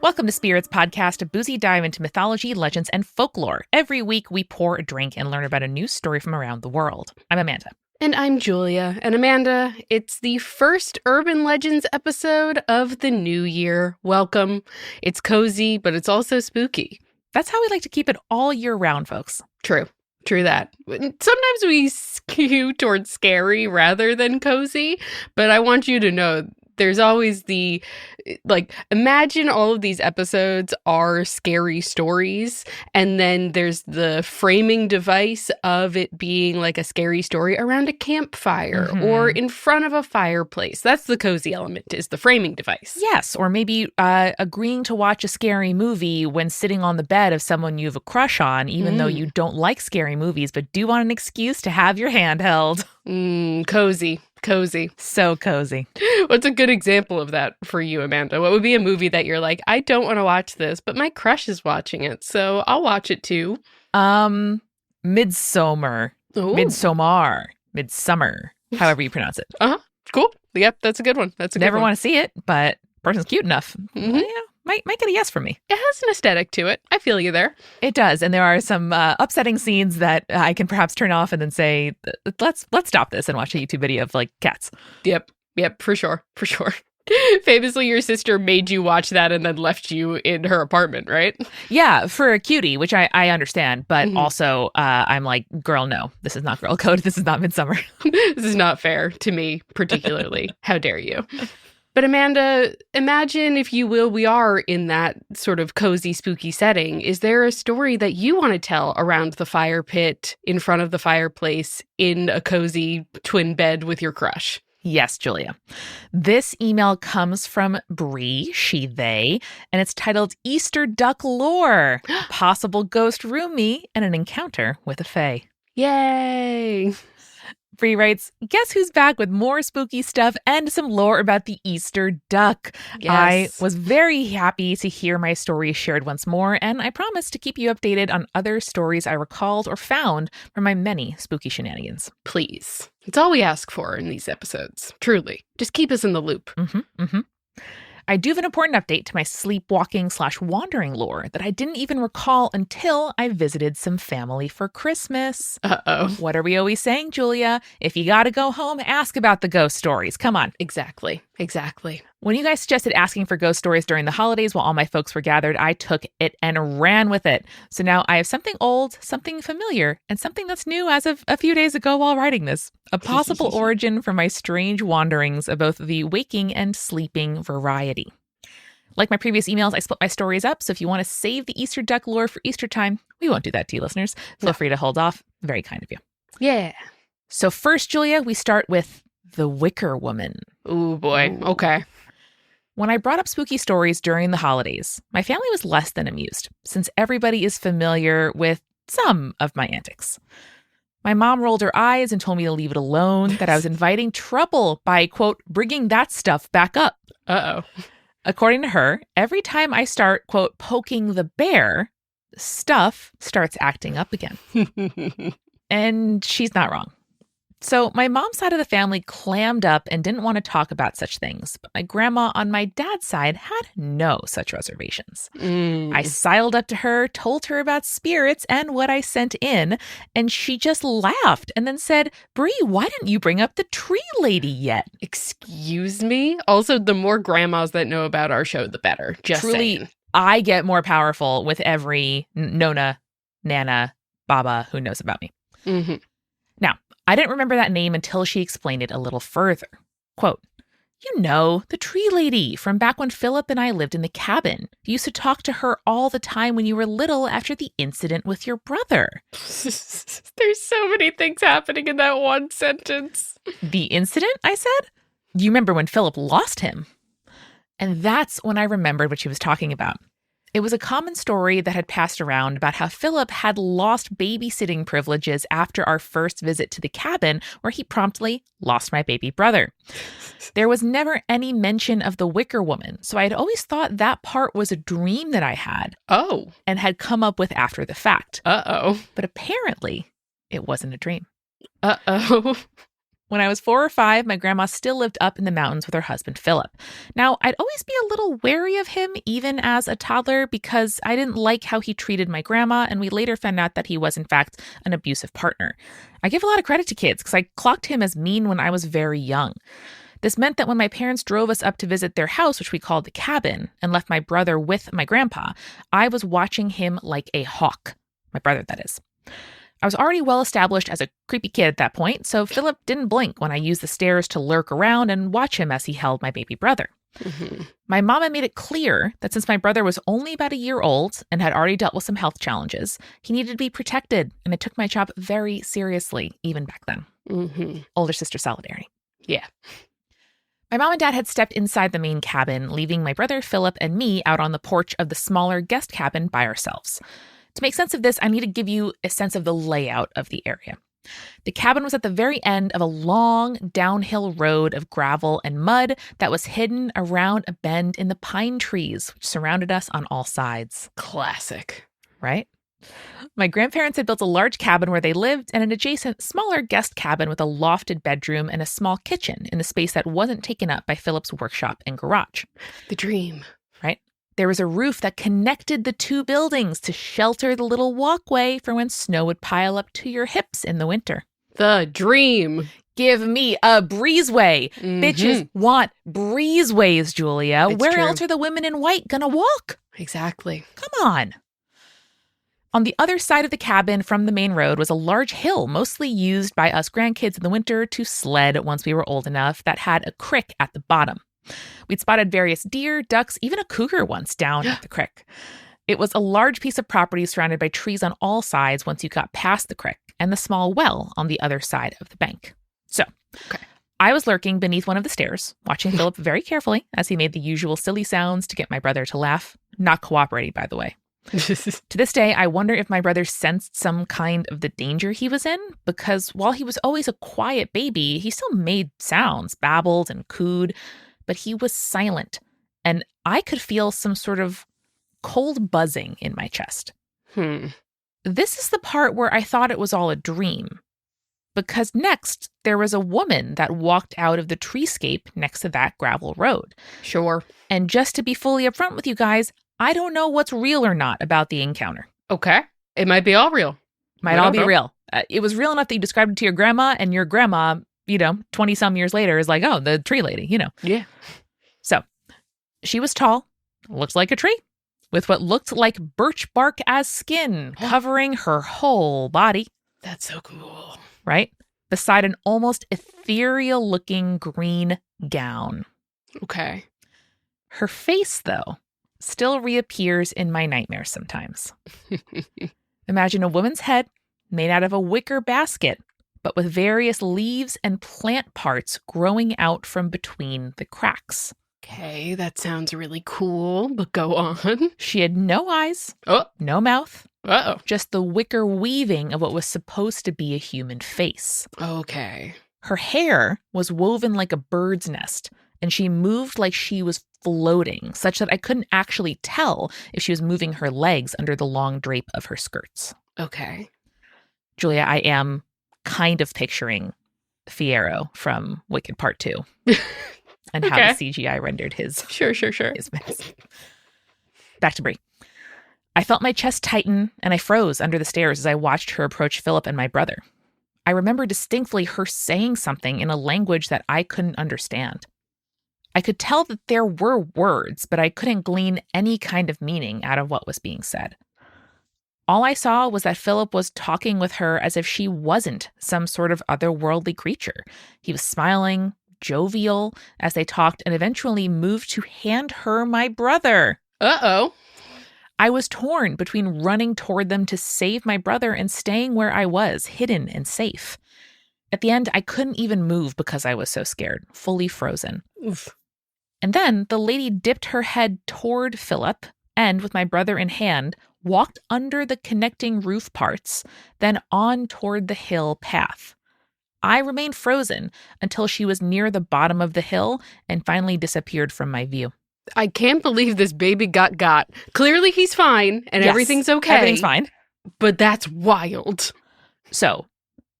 Welcome to Spirits Podcast, a boozy dive into mythology, legends, and folklore. Every week, we pour a drink and learn about a new story from around the world. I'm Amanda. And I'm Julia. And Amanda, it's the first Urban Legends episode of the new year. Welcome. It's cozy, but it's also spooky. That's how we like to keep it all year round, folks. True that. Sometimes we skew towards scary rather than cozy, but I want you to know there's always imagine all of these episodes are scary stories, and then there's the framing device of it being like a scary story around a campfire or in front of a fireplace. That's the cozy element, is the framing device. Yes, or maybe agreeing to watch a scary movie when sitting on the bed of someone you have a crush on, even though you don't like scary movies, but do want an excuse to have your hand held. Cozy. So cozy. What's a good example of that for you, Amanda? What would be a movie that you're like, I don't want to watch this, but my crush is watching it, so I'll watch it too? Midsummer. Ooh. Midsummer. However you pronounce it. Cool. Yep, that's a good one. Never want to see it, but person's cute enough. Mm-hmm. Yeah, might get a yes from me. It has an aesthetic to it. I feel you there. It does, and there are some upsetting scenes that I can perhaps turn off and then say, let's stop this and watch a YouTube video of like cats. Yep, for sure. Famously, your sister made you watch that and then left you in her apartment, right? Yeah, for a cutie, which I understand, but also I'm like, girl, no, this is not girl code. This is not Midsummer. This is not fair to me, particularly. How dare you? But Amanda, imagine, if you will, we are in that sort of cozy, spooky setting. Is there a story that you want to tell around the fire pit, in front of the fireplace, in a cozy twin bed with your crush? Yes, Julia. This email comes from Bree, she, they, and it's titled Easter Duck Lore, Possible Ghost Roomie, and an Encounter with a Fae. Yay! Bree writes, guess who's back with more spooky stuff and some lore about the Easter duck. Yes. I was very happy to hear my story shared once more, and I promise to keep you updated on other stories I recalled or found from my many spooky shenanigans. Please. It's all we ask for in these episodes. Truly. Just keep us in the loop. I do have an important update to my sleepwalking/wandering lore that I didn't even recall until I visited some family for Christmas. Uh-oh. What are we always saying, Julia? If you gotta go home, ask about the ghost stories. Come on. Exactly. When you guys suggested asking for ghost stories during the holidays while all my folks were gathered, I took it and ran with it. So now I have something old, something familiar, and something that's new as of a few days ago while writing this. A possible origin for my strange wanderings of both the waking and sleeping variety. Like my previous emails, I split my stories up, so if you want to save the Easter duck lore for Easter time, we won't do that to you, listeners. Feel free to hold off. Very kind of you. Yeah. So first, Julia, we start with the Wicker Woman. Ooh, boy. Ooh. Okay. When I brought up spooky stories during the holidays, my family was less than amused, since everybody is familiar with some of my antics. My mom rolled her eyes and told me to leave it alone, that I was inviting trouble by, quote, bringing that stuff back up. Uh-oh. According to her, every time I start, quote, poking the bear, stuff starts acting up again. And she's not wrong. So my mom's side of the family clammed up and didn't want to talk about such things. But my grandma on my dad's side had no such reservations. I sidled up to her, told her about spirits and what I sent in, and she just laughed and then said, Bree, why didn't you bring up the tree lady yet? Excuse me? Also, the more grandmas that know about our show, the better. Just Truly, saying. I get more powerful with every Nona, Nana, Baba who knows about me. Now, I didn't remember that name until she explained it a little further. Quote, you know, the tree lady from back when Philip and I lived in the cabin. You used to talk to her all the time when you were little after the incident with your brother. There's so many things happening in that one sentence. The incident, I said? You remember when Philip lost him? And that's when I remembered what she was talking about. It was a common story that had passed around about how Philip had lost babysitting privileges after our first visit to the cabin, where he promptly lost my baby brother. There was never any mention of the Wicker Woman, so I had always thought that part was a dream that I had. Oh. And had come up with after the fact. Uh-oh. But apparently, it wasn't a dream. Uh-oh. When I was 4 or 5, my grandma still lived up in the mountains with her husband, Philip. Now, I'd always be a little wary of him, even as a toddler, because I didn't like how he treated my grandma, and we later found out that he was, in fact, an abusive partner. I give a lot of credit to kids because I clocked him as mean when I was very young. This meant that when my parents drove us up to visit their house, which we called the cabin, and left my brother with my grandpa, I was watching him like a hawk. My brother, that is. I was already well established as a creepy kid at that point, so Philip didn't blink when I used the stairs to lurk around and watch him as he held my baby brother. Mm-hmm. My mama made it clear that since my brother was only about a year old and had already dealt with some health challenges, he needed to be protected, and I took my job very seriously, even back then. Mm-hmm. Older sister solidarity. Yeah. My mom and dad had stepped inside the main cabin, leaving my brother Philip and me out on the porch of the smaller guest cabin by ourselves. To make sense of this, I need to give you a sense of the layout of the area. The cabin was at the very end of a long downhill road of gravel and mud that was hidden around a bend in the pine trees, which surrounded us on all sides. Classic. Right? My grandparents had built a large cabin where they lived and an adjacent smaller guest cabin with a lofted bedroom and a small kitchen in a space that wasn't taken up by Philip's workshop and garage. The dream. Right? There was a roof that connected the two buildings to shelter the little walkway for when snow would pile up to your hips in the winter. The dream. Give me a breezeway. Mm-hmm. Bitches want breezeways, Julia. It's Where true. else are the women in white gonna walk? Exactly. Come on. On the other side of the cabin from the main road was a large hill, mostly used by us grandkids in the winter to sled once we were old enough, that had a crick at the bottom. We'd spotted various deer, ducks, even a cougar once down at the crick. It was a large piece of property surrounded by trees on all sides once you got past the crick, and the small well on the other side of the bank. So, I was lurking beneath one of the stairs, watching Philip very carefully as he made the usual silly sounds to get my brother to laugh. Not cooperating, by the way. To this day, I wonder if my brother sensed some kind of the danger he was in, because while he was always a quiet baby, he still made sounds, babbled and cooed, but he was silent, and I could feel some sort of cold buzzing in my chest. This is the part where I thought it was all a dream, because next there was a woman that walked out of the treescape next to that gravel road. Sure. And just to be fully upfront with you guys, I don't know what's real or not about the encounter. Okay. It might be all real. Might all be real. It was real enough that you described it to your grandma, and your grandma, 20 some years later is like, oh, the tree lady, Yeah. So she was tall, looked like a tree, with what looked like birch bark as skin covering her whole body. That's so cool. Right? Beside an almost ethereal looking green gown. Okay. Her face, though, still reappears in my nightmares sometimes. Imagine a woman's head made out of a wicker basket, but with various leaves and plant parts growing out from between the cracks. Okay, that sounds really cool, but go on. She had no eyes, no mouth, just the wicker weaving of what was supposed to be a human face. Okay. Her hair was woven like a bird's nest, and she moved like she was floating, such that I couldn't actually tell if she was moving her legs under the long drape of her skirts. Okay. Julia, I am kind of picturing Fiyero from Wicked Part 2 and how the CGI rendered his his mess. Back to Brie. I felt my chest tighten and I froze under the stairs as I watched her approach Philip and my brother. I remember distinctly her saying something in a language that I couldn't understand. I could tell that there were words, but I couldn't glean any kind of meaning out of what was being said. All I saw was that Philip was talking with her as if she wasn't some sort of otherworldly creature. He was smiling, jovial, as they talked, and eventually moved to hand her my brother. Uh-oh. I was torn between running toward them to save my brother and staying where I was, hidden and safe. At the end, I couldn't even move because I was so scared, fully frozen. Oof. And then the lady dipped her head toward Philip and, with my brother in hand, walked under the connecting roof parts, then on toward the hill path. I remained frozen until she was near the bottom of the hill and finally disappeared from my view. I can't believe this baby got. Clearly he's fine and everything's okay. Everything's fine. But that's wild. So,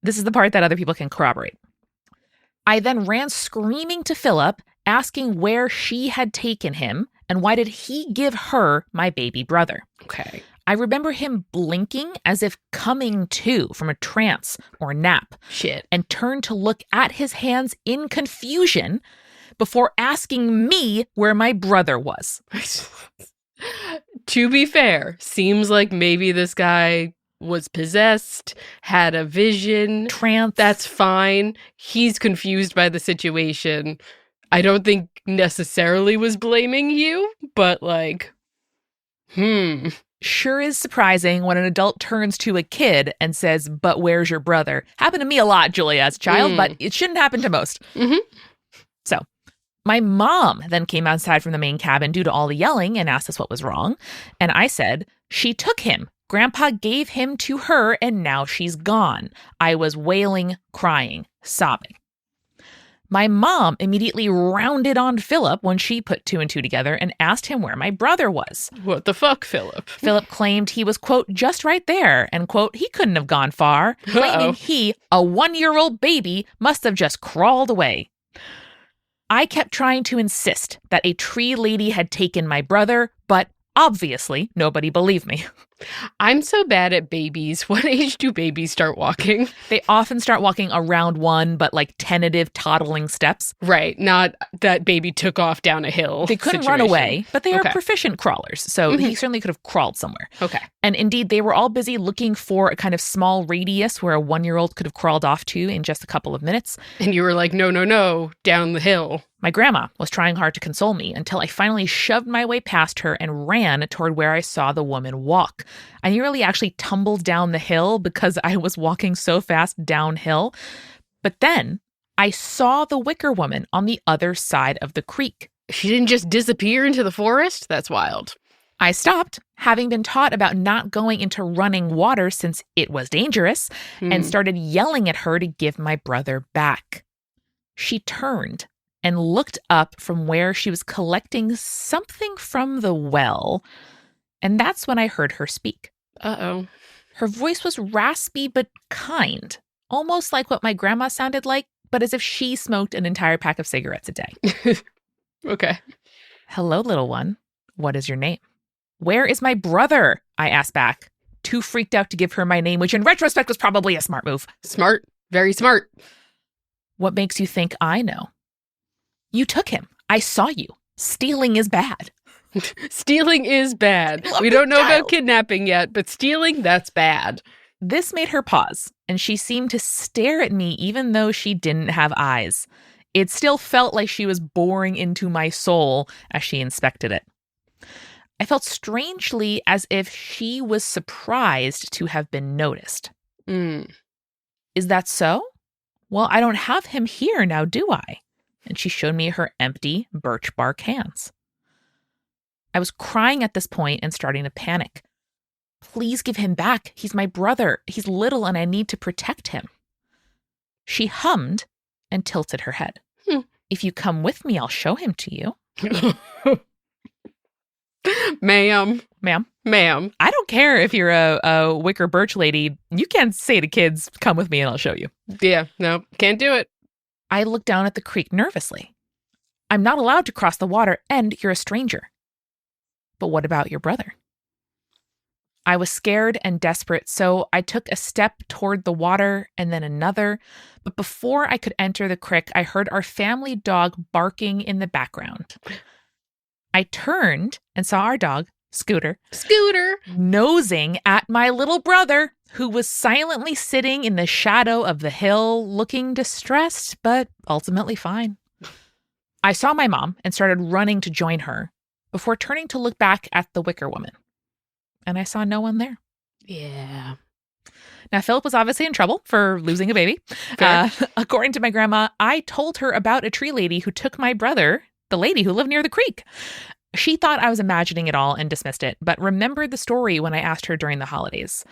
this is the part that other people can corroborate. I then ran screaming to Philip, asking where she had taken him and why did he give her my baby brother. Okay. I remember him blinking as if coming to from a trance or nap. Shit. And turned to look at his hands in confusion before asking me where my brother was. To be fair, seems like maybe this guy was possessed, had a vision. Trance. That's fine. He's confused by the situation. I don't think necessarily was blaming you, but like, Sure is surprising when an adult turns to a kid and says, but where's your brother? Happened to me a lot, Julia, as a child, but it shouldn't happen to most. Mm-hmm. So my mom then came outside from the main cabin due to all the yelling and asked us what was wrong. And I said, she took him. Grandpa gave him to her and now she's gone. I was wailing, crying, sobbing. My mom immediately rounded on Philip when she put two and two together and asked him where my brother was. What the fuck, Philip? Philip claimed he was, quote, just right there, and, quote, he couldn't have gone far, claiming he, a 1-year-old baby, must have just crawled away. I kept trying to insist that a tree lady had taken my brother, but obviously nobody believed me. I'm so bad at babies. What age do babies start walking? They often start walking around one, but like tentative toddling steps. Right. Not that baby took off down a hill. They couldn't run away, but they are proficient crawlers. So he certainly could have crawled somewhere. Okay. And indeed, they were all busy looking for a kind of small radius where a 1-year-old could have crawled off to in just a couple of minutes. And you were like, no, down the hill. My grandma was trying hard to console me until I finally shoved my way past her and ran toward where I saw the woman walk. I nearly actually tumbled down the hill because I was walking so fast downhill. But then I saw the wicker woman on the other side of the creek. She didn't just disappear into the forest? That's wild. I stopped, having been taught about not going into running water since it was dangerous, and started yelling at her to give my brother back. She turned and looked up from where she was collecting something from the well. And that's when I heard her speak. Uh-oh. Her voice was raspy but kind, almost like what my grandma sounded like, but as if she smoked an entire pack of cigarettes a day. Okay. Hello, little one. What is your name? Where is my brother? I asked back, too freaked out to give her my name, which in retrospect was probably a smart move. Smart. Very smart. What makes you think I know? You took him. I saw you. Stealing is bad. Stealing is bad. We don't know about kidnapping yet, but stealing, that's bad. This made her pause, and she seemed to stare at me even though she didn't have eyes. It still felt like she was boring into my soul as she inspected it. I felt strangely as if she was surprised to have been noticed. Is that so? Well, I don't have him here now, do I? And she showed me her empty birch bark hands. I was crying at this point and starting to panic. Please give him back. He's my brother. He's little and I need to protect him. She hummed and tilted her head. If you come with me, I'll show him to you. Ma'am. I don't care if you're a wicker birch lady. You can't say to kids, come with me and I'll show you. Yeah, no, can't do it. I looked down at the creek nervously. I'm not allowed to cross the water and you're a stranger. But what about your brother? I was scared and desperate, so I took a step toward the water and then another. But before I could enter the creek, I heard our family dog barking in the background. I turned and saw our dog, Scooter, nosing at my little brother, who was silently sitting in the shadow of the hill, looking distressed, but ultimately fine. I saw my mom and started running to join her before turning to look back at the wicker woman. And I saw no one there. Yeah. Now, Philip was obviously in trouble for losing a baby. According to my grandma, I told her about a tree lady who took my brother, the lady who lived near the creek. She thought I was imagining it all and dismissed it, but remembered the story when I asked her during the holidays.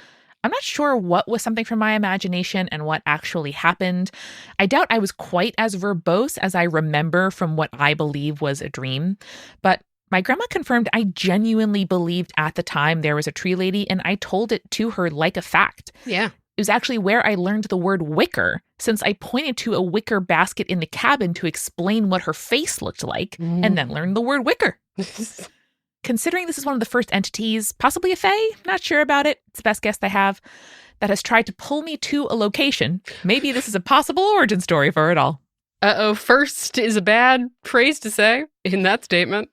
I'm not sure what was something from my imagination and what actually happened. I doubt I was quite as verbose as I remember from what I believe was a dream, but my grandma confirmed I genuinely believed at the time there was a tree lady, and I told it to her like a fact. Yeah. It was actually where I learned the word wicker, since I pointed to a wicker basket in the cabin to explain what her face looked like, and then learned the word wicker. Considering this is one of the first entities, possibly a fae, not sure about it, it's the best guess I have, that has tried to pull me to a location. Maybe this is a possible origin story for it all. Uh-oh, first is a bad phrase to say in that statement.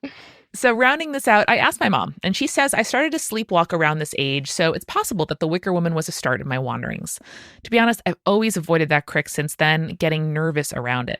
So rounding this out, I asked my mom, and she says I started to sleepwalk around this age, so it's possible that the Wicker Woman was a start of my wanderings. To be honest, I've always avoided that crick since then, getting nervous around it.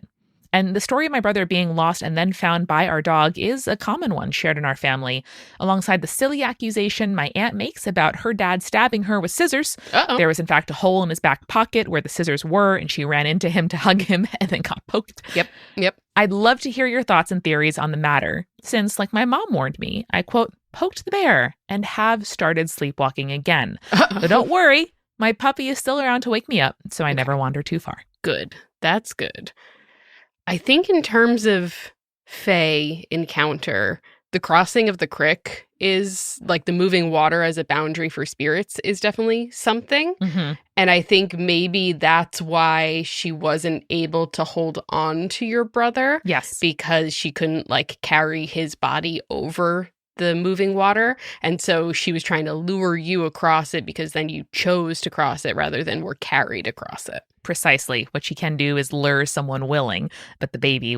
And the story of my brother being lost and then found by our dog is a common one shared in our family, alongside the silly accusation my aunt makes about her dad stabbing her with scissors. Uh-oh. There was, in fact, a hole in his back pocket where the scissors were, and she ran into him to hug him and then got poked. Yep. I'd love to hear your thoughts and theories on the matter, since, like my mom warned me, I, quote, poked the bear and have started sleepwalking again. But don't worry, my puppy is still around to wake me up, so I never wander too far. Good. That's good. I think in terms of fae encounter, the crossing of the crick is like the moving water as a boundary for spirits is definitely something. Mm-hmm. And I think maybe that's why she wasn't able to hold on to your brother. Yes. Because she couldn't like carry his body over the moving water. And so she was trying to lure you across it because then you chose to cross it rather than were carried across it. Precisely. What she can do is lure someone willing, but the baby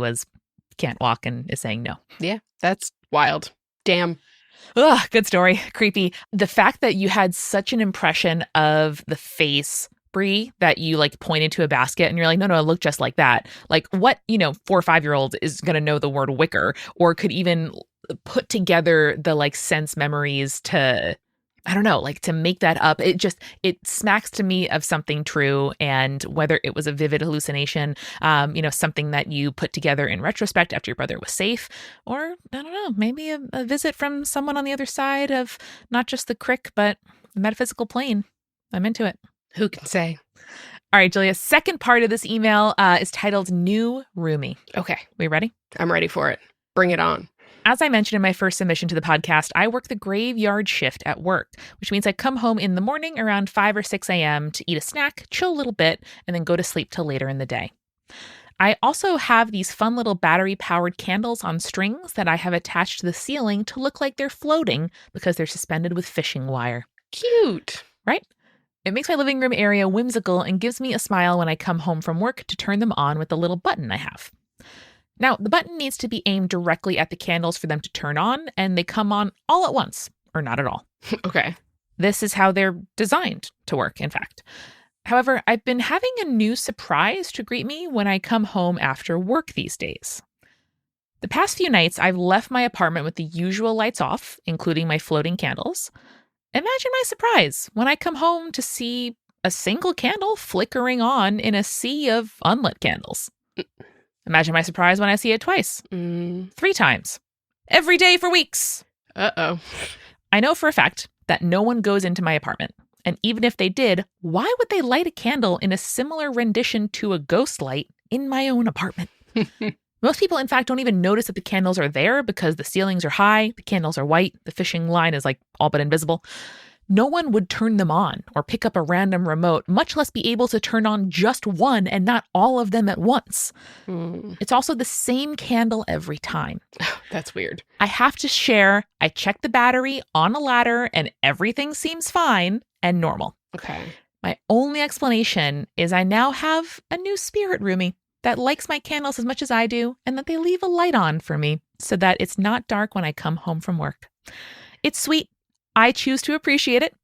can't walk and is saying no. Yeah, that's wild. Damn. Ugh, good story. Creepy. The fact that you had such an impression of the face, Brie, that you like pointed to a basket and you're like, no, it looked just like that. Like what, 4 or 5-year-old is going to know the word wicker or could even put together the like sense memories to, I don't know, like to make that up. It smacks to me of something true. And whether it was a vivid hallucination, something that you put together in retrospect after your brother was safe, or I don't know, maybe a visit from someone on the other side of not just the crick, but the metaphysical plane. I'm into it. Who can say? All right, Julia, second part of this email is titled New Roomie. Okay. We ready? I'm ready for it. Bring it on. As I mentioned in my first submission to the podcast, I work the graveyard shift at work, which means I come home in the morning around 5 or 6 a.m. to eat a snack, chill a little bit, and then go to sleep till later in the day. I also have these fun little battery-powered candles on strings that I have attached to the ceiling to look like they're floating because they're suspended with fishing wire. Cute. Right? It makes my living room area whimsical and gives me a smile when I come home from work to turn them on with the little button I have. Now, the button needs to be aimed directly at the candles for them to turn on, and they come on all at once, or not at all. Okay. This is how they're designed to work, in fact. However, I've been having a new surprise to greet me when I come home after work these days. The past few nights, I've left my apartment with the usual lights off, including my floating candles. Imagine my surprise when I come home to see a single candle flickering on in a sea of unlit candles. Imagine my surprise when I see it twice. 3 times. Every day for weeks. Uh-oh. I know for a fact that no one goes into my apartment. And even if they did, why would they light a candle in a similar rendition to a ghost light in my own apartment? Most people, in fact, don't even notice that the candles are there because the ceilings are high, the candles are white, the fishing line is like all but invisible. No one would turn them on or pick up a random remote, much less be able to turn on just one and not all of them at once. It's also the same candle every time. That's weird. I have to share. I check the battery on a ladder and everything seems fine and normal. Okay. My only explanation is I now have a new spirit roomie that likes my candles as much as I do and that they leave a light on for me so that it's not dark when I come home from work. It's sweet. I choose to appreciate it.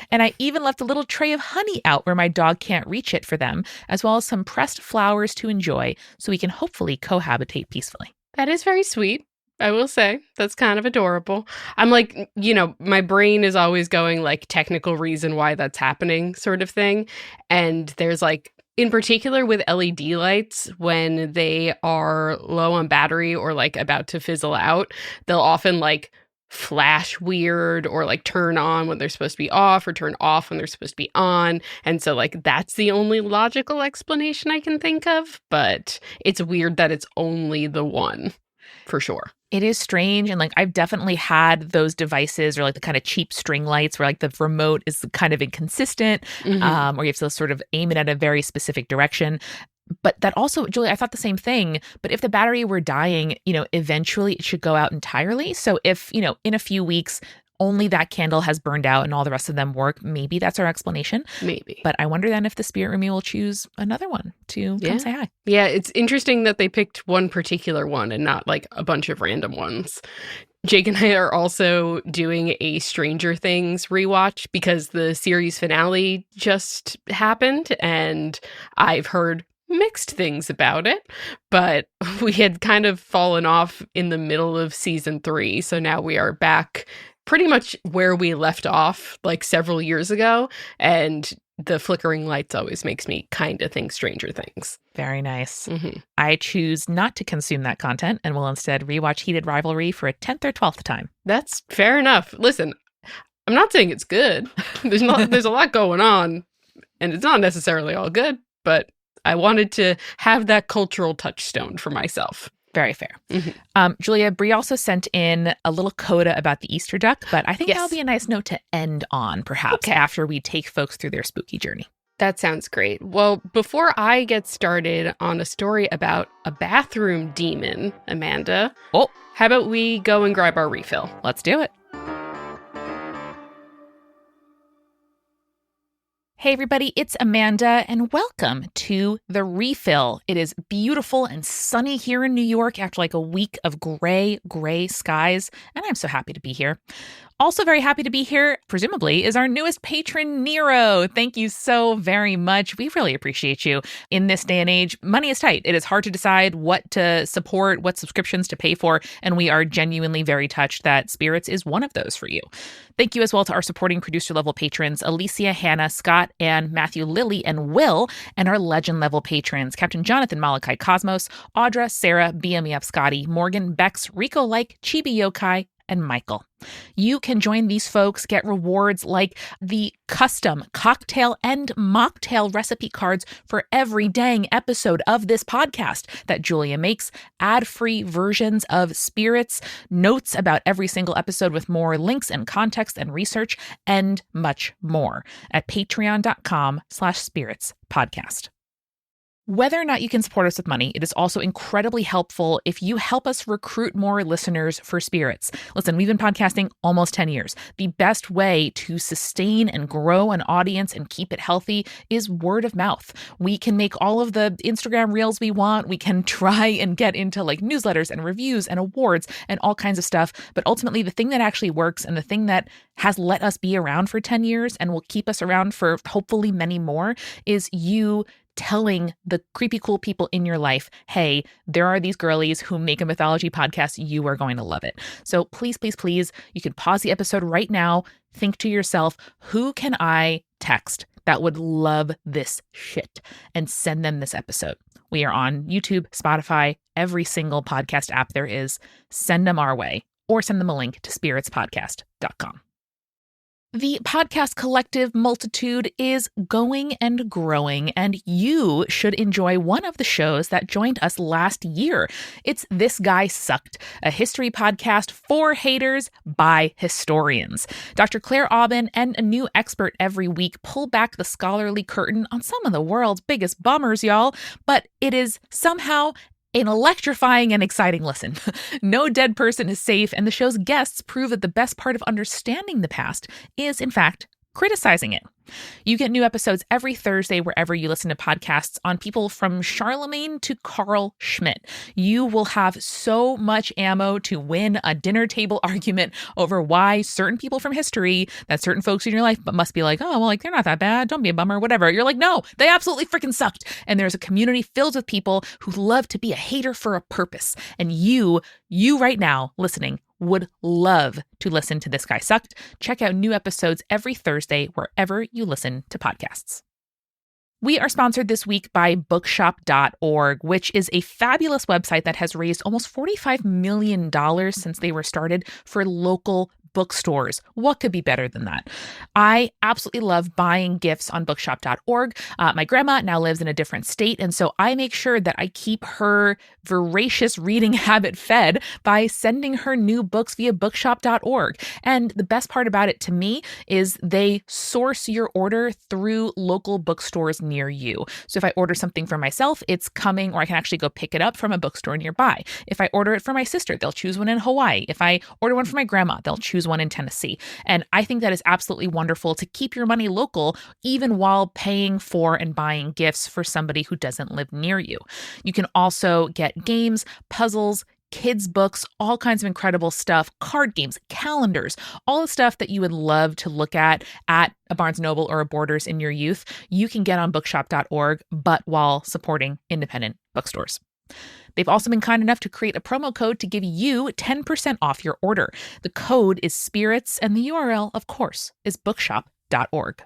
And I even left a little tray of honey out where my dog can't reach it for them, as well as some pressed flowers to enjoy so we can hopefully cohabitate peacefully. That is very sweet, I will say. That's kind of adorable. I'm like, my brain is always going like technical reason why that's happening sort of thing. And there's like, in particular with LED lights, when they are low on battery or like about to fizzle out, they'll often like flash weird or like turn on when they're supposed to be off or turn off when they're supposed to be on. And so like that's the only logical explanation I can think of, but it's weird that it's only the one. for sure. It is strange. And like, I've definitely had those devices or like the kind of cheap string lights where like the remote is kind of inconsistent, or you have to sort of aim it at a very specific direction. But that also, Julie, I thought the same thing. But if the battery were dying, eventually it should go out entirely. So if, in a few weeks, only that candle has burned out and all the rest of them work, maybe that's our explanation. Maybe. But I wonder then if the spirit roomie will choose another one to come say hi. Yeah, it's interesting that they picked one particular one and not like a bunch of random ones. Jake and I are also doing a Stranger Things rewatch because the series finale just happened and I've heard mixed things about it, but we had kind of fallen off in the middle of season 3. So now we are back pretty much where we left off like several years ago. And the flickering lights always makes me kind of think Stranger Things. Very nice. I choose not to consume that content and will instead rewatch Heated Rivalry for a 10th or 12th time. That's fair enough. Listen, I'm not saying it's good. There's a lot going on and it's not necessarily all good, but I wanted to have that cultural touchstone for myself. Very fair. Julia, Bree also sent in a little coda about the Easter duck, but I think that'll be a nice note to end on, perhaps, after we take folks through their spooky journey. That sounds great. Well, before I get started on a story about a bathroom demon, Amanda, how about we go and grab our refill? Let's do it. Hey everybody, it's Amanda and welcome to The Refill. It is beautiful and sunny here in New York after like a week of gray skies, and I'm so happy to be here. Also very happy to be here, presumably, is our newest patron, Nero. Thank you so very much. We really appreciate you. In this day and age, money is tight. It is hard to decide what to support, what subscriptions to pay for, and we are genuinely very touched that Spirits is one of those for you. Thank you as well to our supporting producer-level patrons, Alicia, Hannah, Scott, Ann, Matthew, Lily, and Will, and our legend-level patrons, Captain Jonathan Malachi Cosmos, Audra, Sarah, BMEF Scotty, Morgan, Bex, Rico Like, Chibi Yokai, and Michael. You can join these folks, get rewards like the custom cocktail and mocktail recipe cards for every dang episode of this podcast that Julia makes, ad-free versions of Spirits, notes about every single episode with more links and context and research, and much more at patreon.com/spiritspodcast. Whether or not you can support us with money, it is also incredibly helpful if you help us recruit more listeners for Spirits. Listen, we've been podcasting almost 10 years. The best way to sustain and grow an audience and keep it healthy is word of mouth. We can make all of the Instagram reels we want. We can try and get into like newsletters and reviews and awards and all kinds of stuff. But ultimately, the thing that actually works and the thing that has let us be around for 10 years and will keep us around for hopefully many more is you telling the creepy cool people in your life, hey, there are these girlies who make a mythology podcast. You are going to love it. So please, please, please, you can pause the episode right now. Think to yourself, who can I text that would love this shit and send them this episode? We are on YouTube, Spotify, every single podcast app there is. Send them our way or send them a link to spiritspodcast.com. The podcast collective Multitude is going and growing, and you should enjoy one of the shows that joined us last year. It's This Guy Sucked, a history podcast for haters by historians. Dr. Claire Aubin and a new expert every week pull back the scholarly curtain on some of the world's biggest bummers, y'all, but it is somehow an electrifying and exciting listen. No dead person is safe, and the show's guests prove that the best part of understanding the past is, in fact, criticizing it. You get new episodes every Thursday wherever you listen to podcasts on people from Charlemagne to Carl Schmitt. You will have so much ammo to win a dinner table argument over why certain people from history, that certain folks in your life, but must be like, oh, well, like they're not that bad. Don't be a bummer, whatever. You're like, no, they absolutely freaking sucked. And there's a community filled with people who love to be a hater for a purpose. And you right now listening would love to listen to This Guy Sucked. Check out new episodes every Thursday wherever you listen to podcasts. We are sponsored this week by bookshop.org, which is a fabulous website that has raised almost $45 million since they were started for local bookstores. What could be better than that? I absolutely love buying gifts on bookshop.org. My grandma now lives in a different state, and so I make sure that I keep her voracious reading habit fed by sending her new books via bookshop.org. And the best part about it to me is they source your order through local bookstores near you. So if I order something for myself, it's coming, or I can actually go pick it up from a bookstore nearby. If I order it for my sister, they'll choose one in Hawaii. If I order one for my grandma, they'll choose one in Tennessee. And I think that is absolutely wonderful to keep your money local, even while paying for and buying gifts for somebody who doesn't live near you. You can also get games, puzzles, kids' books, all kinds of incredible stuff, card games, calendars, all the stuff that you would love to look at a Barnes & Noble or a Borders in your youth. You can get on bookshop.org, but while supporting independent bookstores. They've also been kind enough to create a promo code to give you 10% off your order. The code is SPIRITS, and the URL, of course, is bookshop.org.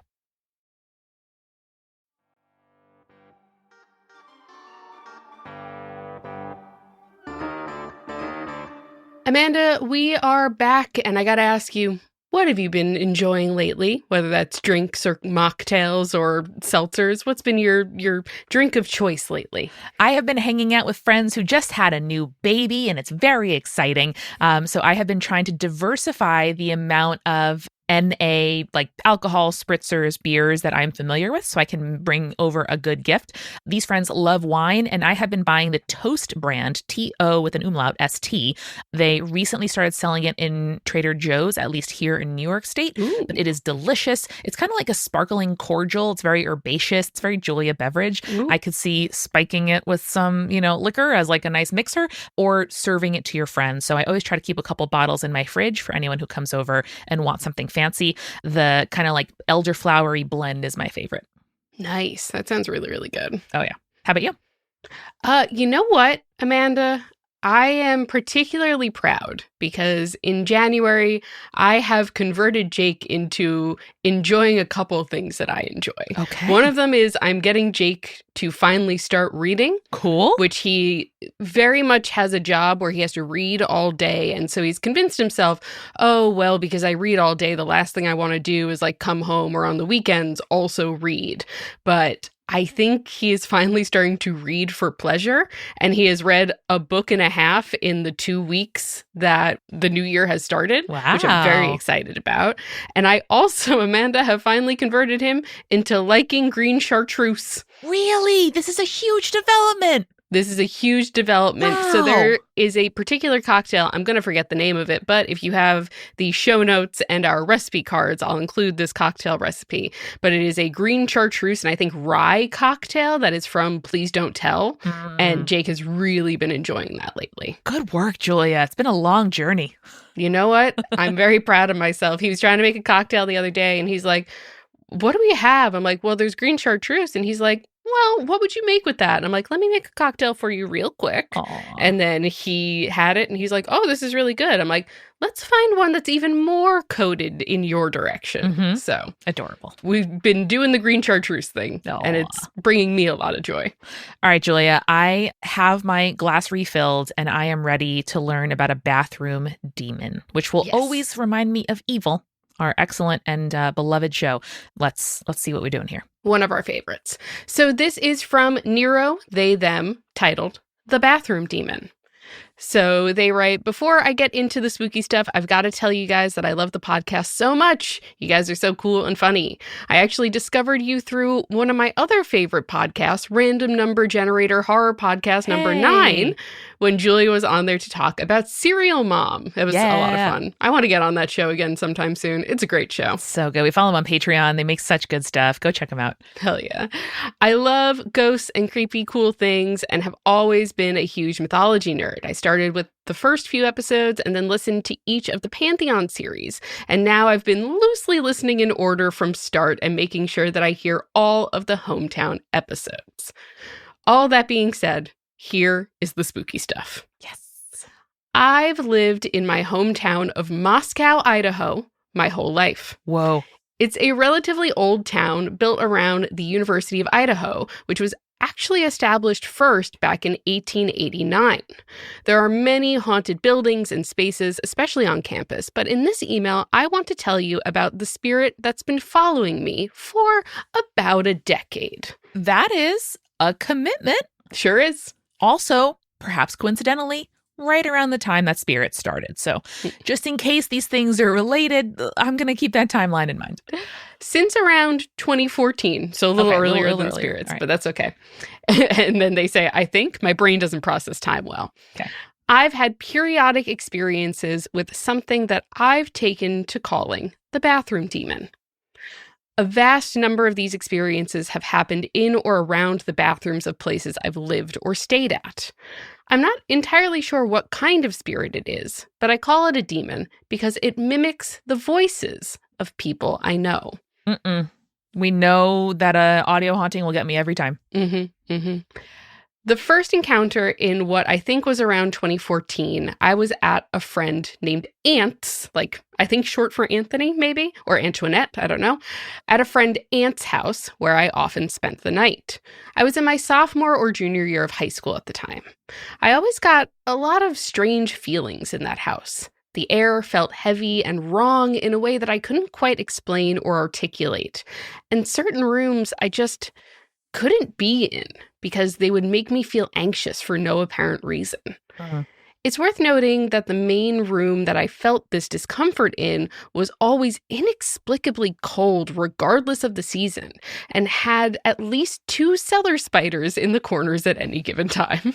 Amanda, we are back, and I gotta ask you, what have you been enjoying lately? Whether that's drinks or mocktails or seltzers, what's been your drink of choice lately? I have been hanging out with friends who just had a new baby, and it's very exciting. So I have been trying to diversify the amount of NA, like alcohol, spritzers, beers that I'm familiar with, so I can bring over a good gift. These friends love wine, and I have been buying the Toast brand, T-O with an umlaut, S-T. They recently started selling it in Trader Joe's, at least here in New York State, but it is delicious. It's kind of like a sparkling cordial. It's very herbaceous. It's very Julia beverage. I could see spiking it with some, liquor as like a nice mixer, or serving it to your friends. So I always try to keep a couple bottles in my fridge for anyone who comes over and wants something fancy. The kind of like elderflowery blend is my favorite. Nice. That sounds really, really good. Oh, yeah. How about you? You know what, Amanda? I am particularly proud because in January, I have converted Jake into enjoying a couple of things that I enjoy. Okay. One of them is I'm getting Jake to finally start reading. Cool. Which he very much has a job where he has to read all day. And so he's convinced himself, oh, well, because I read all day, the last thing I want to do is like come home or on the weekends also read. But I think he is finally starting to read for pleasure, and he has read a book and a half in the 2 weeks that the new year has started, which I'm very excited about. And I also, Amanda, have finally converted him into liking green chartreuse. Really? This is a huge development. This is a huge development. Wow. So there is a particular cocktail. I'm going to forget the name of it, but if you have the show notes and our recipe cards, I'll include this cocktail recipe. But it is a green chartreuse and I think rye cocktail that is from Please Don't Tell. And Jake has really been enjoying that lately. Good work, Julia. It's been a long journey. You know what? I'm very proud of myself. He was trying to make a cocktail the other day and he's like, what do we have? I'm like, well, there's green chartreuse. And he's like, well, what would you make with that? And I'm like, let me make a cocktail for you real quick. Aww. And then he had it and he's like, oh, this is really good. I'm like, let's find one that's even more coded in your direction. So adorable. We've been doing the green chartreuse thing and it's bringing me a lot of joy. All right, Julia, I have my glass refilled and I am ready to learn about a bathroom demon, which will always remind me of Evil, our excellent and beloved show. Let's see what we're doing here. One of our favorites. So this is from Nero, They, Them, titled The Bathroom Demon. So they write, before I get into the spooky stuff, I've got to tell you guys that I love the podcast so much. You guys are so cool and funny. I actually discovered you through one of my other favorite podcasts, Random Number Generator Horror Podcast number 9, when Julia was on there to talk about Serial Mom. It was a lot of fun. I want to get on that show again sometime soon. It's a great show. So good. We follow them on Patreon. They make such good stuff. Go check them out. Hell yeah. I love ghosts and creepy cool things and have always been a huge mythology nerd. I started with the first few episodes and then listened to each of the Pantheon series. And now I've been loosely listening in order from start and making sure that I hear all of the hometown episodes. All that being said, here is the spooky stuff. Yes. I've lived in my hometown of Moscow, Idaho, my whole life. Whoa. It's a relatively old town built around the University of Idaho, which was actually established first back in 1889. There are many haunted buildings and spaces, especially on campus, but in this email, I want to tell you about the spirit that's been following me for about a decade. That is a commitment. Sure is. Also, perhaps coincidentally, right around the time that spirit started. So just in case these things are related, I'm going to keep that timeline in mind. Since around 2014, so a little earlier than spirits, but that's okay. And then they say, I think my brain doesn't process time well. Okay. I've had periodic experiences with something that I've taken to calling the bathroom demon. A vast number of these experiences have happened in or around the bathrooms of places I've lived or stayed at. I'm not entirely sure what kind of spirit it is, but I call it a demon because it mimics the voices of people I know. We know that audio haunting will get me every time. The first encounter in what I think was around 2014, I was at a friend named Ant's, like I think short for Anthony maybe, or Antoinette, I don't know, at a friend Ant's house where I often spent the night. I was in my sophomore or junior year of high school at the time. I always got a lot of strange feelings in that house. The air felt heavy and wrong in a way that I couldn't quite explain or articulate. And certain rooms I just couldn't be in because they would make me feel anxious for no apparent reason. It's worth noting that the main room that I felt this discomfort in was always inexplicably cold regardless of the season and had at least 2 cellar spiders in the corners at any given time.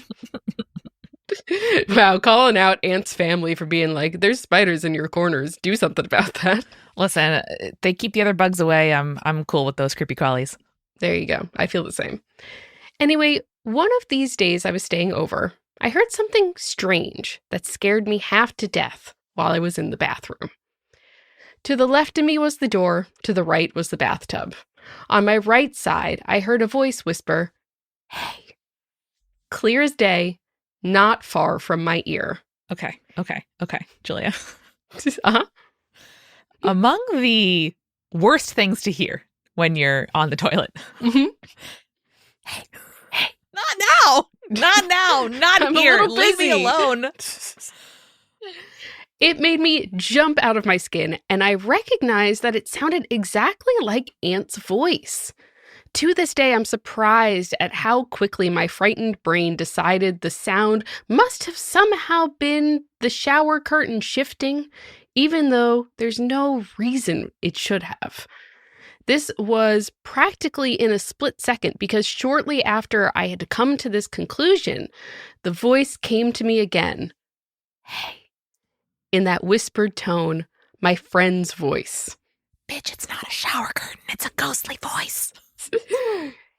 Wow, calling out Aunt's family for being like, there's spiders in your corners. Do something about that. Listen, they keep the other bugs away. I'm cool with those creepy crawlies. There you go. I feel the same. Anyway, one of these days I was staying over. I heard something strange that scared me half to death while I was in the bathroom. To the left of me was the door. To the right was the bathtub. On my right side, I heard a voice whisper, "Hey." Clear as day, not far from my ear. Okay, Julia. Uh-huh. Among the worst things to hear when you're on the toilet. Hey, not now, not here. Leave me alone. It made me jump out of my skin, and I recognized that it sounded exactly like Aunt's voice. To this day, I'm surprised at how quickly my frightened brain decided the sound must have somehow been the shower curtain shifting, even though there's no reason it should have. This was practically in a split second because shortly after I had come to this conclusion, the voice came to me again. Hey. In that whispered tone, my friend's voice. Bitch, it's not a shower curtain. It's a ghostly voice.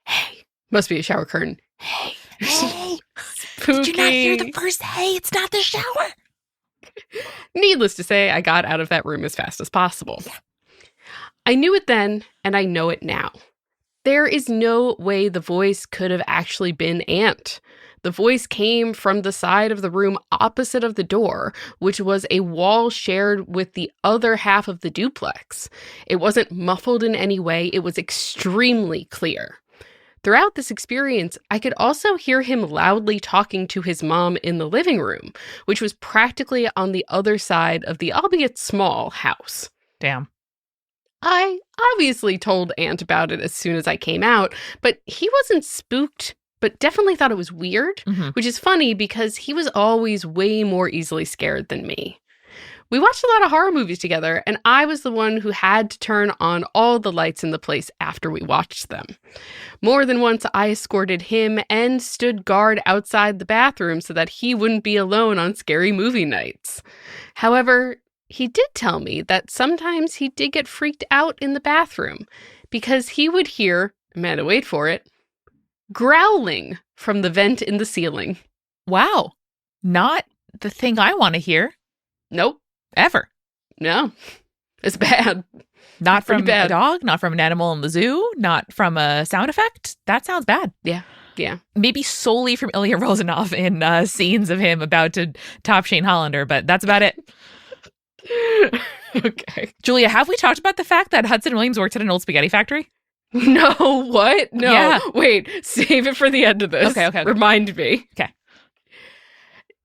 Hey. Must be a shower curtain. Hey. Spooky. Did you not hear the first hey? It's not the shower. Needless to say, I got out of that room as fast as possible. Yeah. I knew it then, and I know it now. There is no way the voice could have actually been Aunt. The voice came from the side of the room opposite of the door, which was a wall shared with the other half of the duplex. It wasn't muffled in any way. It was extremely clear. Throughout this experience, I could also hear him loudly talking to his mom in the living room, which was practically on the other side of the albeit small house. Damn. I obviously told Aunt about it as soon as I came out, but he wasn't spooked, but definitely thought it was weird, which is funny because he was always way more easily scared than me. We watched a lot of horror movies together, and I was the one who had to turn on all the lights in the place after we watched them. More than once, I escorted him and stood guard outside the bathroom so that he wouldn't be alone on scary movie nights. However, he did tell me that sometimes he did get freaked out in the bathroom because he would hear, Amanda, wait for it, growling from the vent in the ceiling. Wow. Not the thing I want to hear. Nope. Ever. No. It's bad. Not from a dog, not from an animal in the zoo, not from a sound effect. That sounds bad. Yeah. Maybe solely from Ilya Rozanov in scenes of him about to top Shane Hollander, but that's about it. Okay. Julia, have we talked about the fact that Hudson Williams worked at an old spaghetti factory? No, what? No. Yeah. Wait, save it for the end of this. Okay. Remind me. Okay.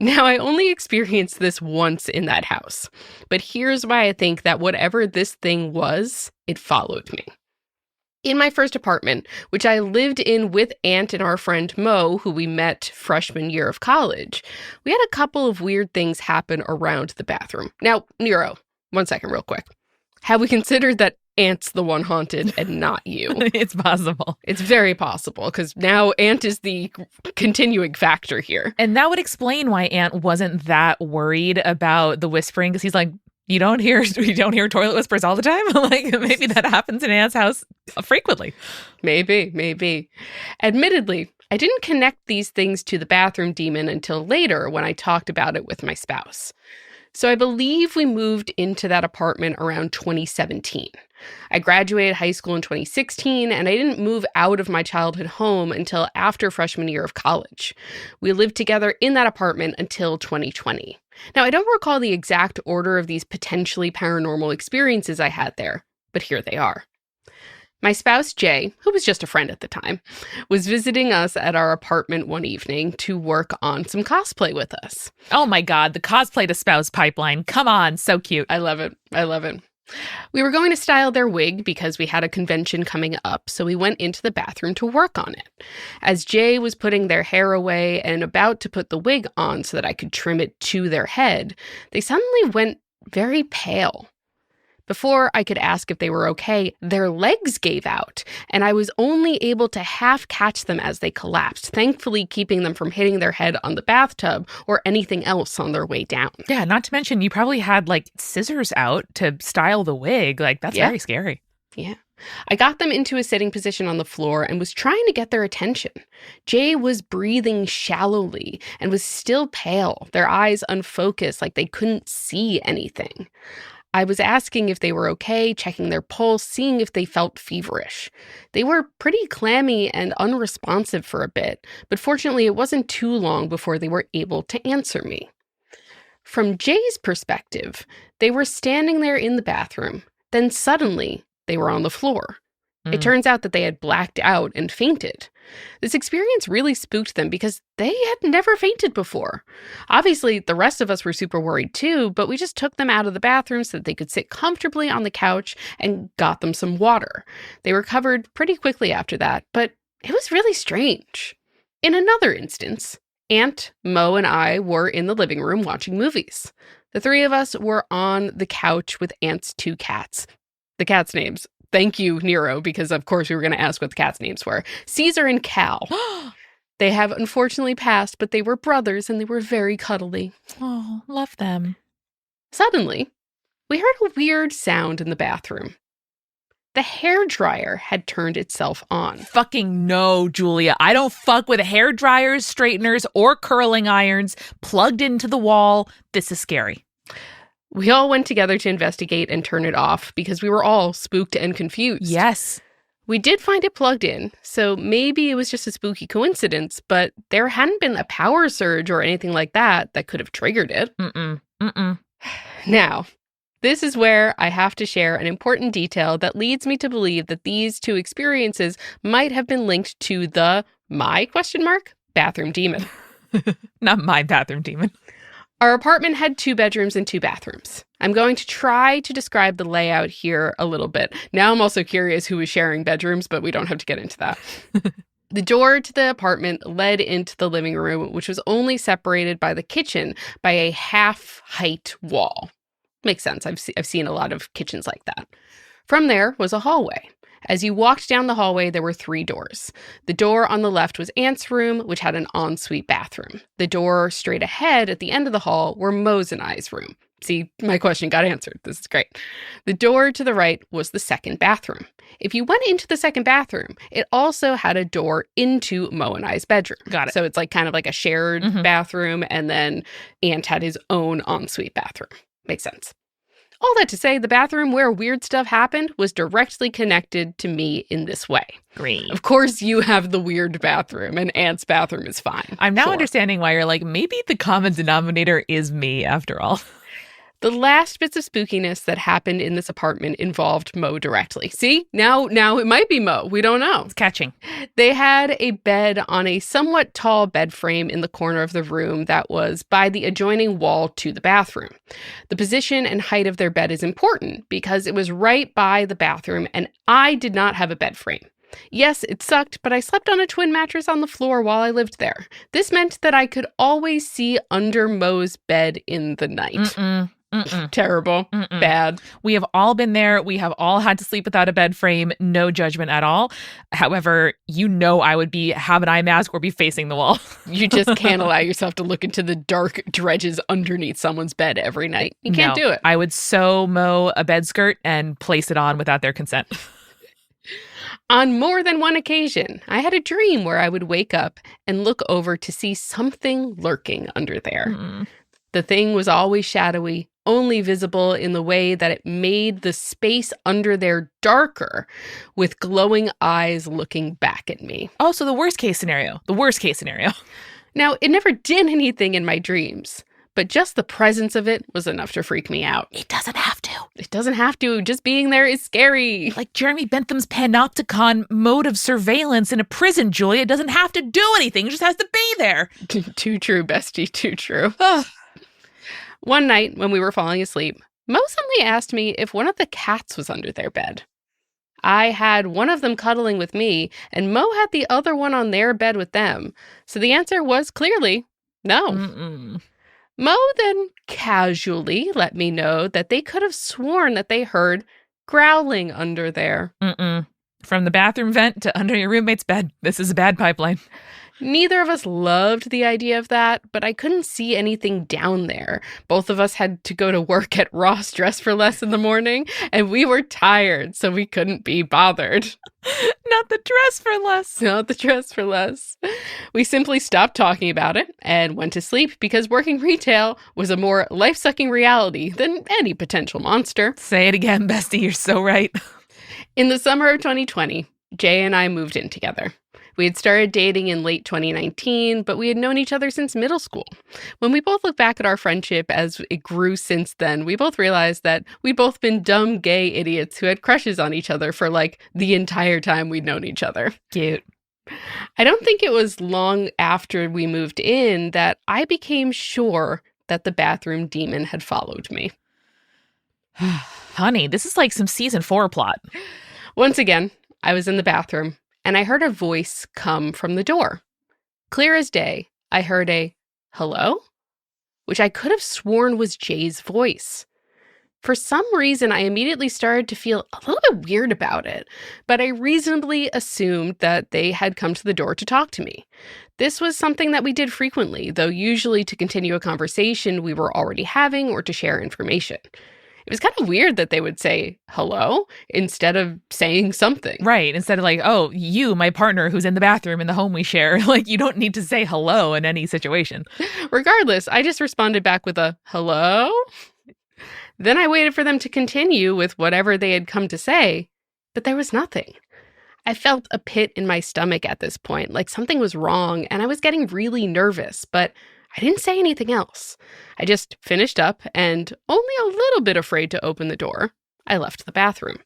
Now, I only experienced this once in that house, but here's why I think that whatever this thing was, it followed me. In my first apartment, which I lived in with Aunt and our friend Mo, who we met freshman year of college, we had a couple of weird things happen around the bathroom. Now, Nero, 1 second real quick. Have we considered that Aunt's the one haunted and not you? It's possible. It's very possible, because now Aunt is the continuing factor here. And that would explain why Aunt wasn't that worried about the whispering, because he's like, you don't hear toilet whispers all the time? Like, maybe that happens in Aunt's house frequently. Maybe. Admittedly, I didn't connect these things to the bathroom demon until later when I talked about it with my spouse. So I believe we moved into that apartment around 2017. I graduated high school in 2016, and I didn't move out of my childhood home until after freshman year of college. We lived together in that apartment until 2020. Now, I don't recall the exact order of these potentially paranormal experiences I had there, but here they are. My spouse, Jay, who was just a friend at the time, was visiting us at our apartment one evening to work on some cosplay with us. Oh my God, the cosplay to spouse pipeline. Come on, so cute. I love it. We were going to style their wig because we had a convention coming up, so we went into the bathroom to work on it. As Jay was putting their hair away and about to put the wig on so that I could trim it to their head, they suddenly went very pale. Before I could ask if they were okay, their legs gave out, and I was only able to half catch them as they collapsed, thankfully keeping them from hitting their head on the bathtub or anything else on their way down. Yeah, not to mention you probably had like scissors out to style the wig. Like, that's very scary. Yeah. I got them into a sitting position on the floor and was trying to get their attention. Jay was breathing shallowly and was still pale, their eyes unfocused like they couldn't see anything. I was asking if they were okay, checking their pulse, seeing if they felt feverish. They were pretty clammy and unresponsive for a bit, but fortunately it wasn't too long before they were able to answer me. From Jay's perspective, they were standing there in the bathroom. Then suddenly, they were on the floor. It turns out that they had blacked out and fainted. This experience really spooked them because they had never fainted before. Obviously, the rest of us were super worried too, but we just took them out of the bathroom so that they could sit comfortably on the couch and got them some water. They recovered pretty quickly after that, but it was really strange. In another instance, Aunt, Mo, and I were in the living room watching movies. The three of us were on the couch with Aunt's two cats. The cats' names. Thank you, Nero, because of course we were going to ask what the cats' names were. Caesar and Cal. They have unfortunately passed, but they were brothers and they were very cuddly. Oh, love them. Suddenly, we heard a weird sound in the bathroom. The hairdryer had turned itself on. Fucking no, Julia. I don't fuck with hair dryers, straighteners, or curling irons plugged into the wall. This is scary. We all went together to investigate and turn it off because we were all spooked and confused. Yes. We did find it plugged in, so maybe it was just a spooky coincidence, but there hadn't been a power surge or anything like that that could have triggered it. Now, this is where I have to share an important detail that leads me to believe that these two experiences might have been linked to the bathroom demon. Not my bathroom demon. Our apartment had 2 bedrooms and 2 bathrooms. I'm going to try to describe the layout here a little bit. Now I'm also curious who was sharing bedrooms, but we don't have to get into that. The door to the apartment led into the living room, which was only separated by the kitchen by a half-height wall. Makes sense. I've seen a lot of kitchens like that. From there was a hallway. As you walked down the hallway, there were 3 doors. The door on the left was Aunt's room, which had an ensuite bathroom. The door straight ahead at the end of the hall were Mo's and I's room. See, my question got answered. This is great. The door to the right was the second bathroom. If you went into the second bathroom, it also had a door into Mo and I's bedroom. Got it. So it's like kind of like a shared bathroom, and then Aunt had his own ensuite bathroom. Makes sense. All that to say, the bathroom where weird stuff happened was directly connected to me in this way. Great. Of course, you have the weird bathroom, and Aunt's bathroom is fine. I'm now understanding why you're like, maybe the common denominator is me after all. The last bits of spookiness that happened in this apartment involved Mo directly. See? Now it might be Mo. We don't know. It's catching. They had a bed on a somewhat tall bed frame in the corner of the room that was by the adjoining wall to the bathroom. The position and height of their bed is important because it was right by the bathroom and I did not have a bed frame. Yes, it sucked, but I slept on a twin mattress on the floor while I lived there. This meant that I could always see under Mo's bed in the night. Terrible. Bad. We have all been there. We have all had to sleep without a bed frame. No judgment at all. However, I would have an eye mask or be facing the wall. You just can't allow yourself to look into the dark dredges underneath someone's bed every night. You can't do it. I would sew Mo a bed skirt and place it on without their consent. On more than one occasion, I had a dream where I would wake up and look over to see something lurking under there. The thing was always shadowy, only visible in the way that it made the space under there darker, with glowing eyes looking back at me. Oh, so the worst case scenario. The worst case scenario. Now, it never did anything in my dreams, but just the presence of it was enough to freak me out. It doesn't have to. It doesn't have to. Just being there is scary. Like Jeremy Bentham's panopticon mode of surveillance in a prison, Julia. It doesn't have to do anything. It just has to be there. Too true, bestie. Too true. One night when we were falling asleep, Mo suddenly asked me if one of the cats was under their bed. I had one of them cuddling with me, and Mo had the other one on their bed with them. So the answer was clearly no. Mo then casually let me know that they could have sworn that they heard growling under there. From the bathroom vent to under your roommate's bed. This is a bad pipeline. Neither of us loved the idea of that, but I couldn't see anything down there. Both of us had to go to work at Ross Dress for Less in the morning, and we were tired, so we couldn't be bothered. Not the dress for less. Not the dress for less. We simply stopped talking about it and went to sleep because working retail was a more life-sucking reality than any potential monster. Say it again, bestie. You're so right. In the summer of 2020, Jay and I moved in together. We had started dating in late 2019, but we had known each other since middle school. When we both look back at our friendship as it grew since then, we both realized that we'd both been dumb gay idiots who had crushes on each other for like the entire time we'd known each other. Cute. I don't think it was long after we moved in that I became sure that the bathroom demon had followed me. Honey, this is like some season 4 plot. Once again, I was in the bathroom, and I heard a voice come from the door. Clear as day, I heard a hello, which I could have sworn was Jay's voice. For some reason, I immediately started to feel a little bit weird about it, but I reasonably assumed that they had come to the door to talk to me. This was something that we did frequently, though usually to continue a conversation we were already having or to share information. It was kind of weird that they would say hello instead of saying something. Right. Instead of like, oh, you, my partner who's in the bathroom in the home we share. Like, you don't need to say hello in any situation. Regardless, I just responded back with a hello. Then I waited for them to continue with whatever they had come to say, but there was nothing. I felt a pit in my stomach at this point, like something was wrong, and I was getting really nervous, but I didn't say anything else. I just finished up, and only a little bit afraid to open the door, I left the bathroom.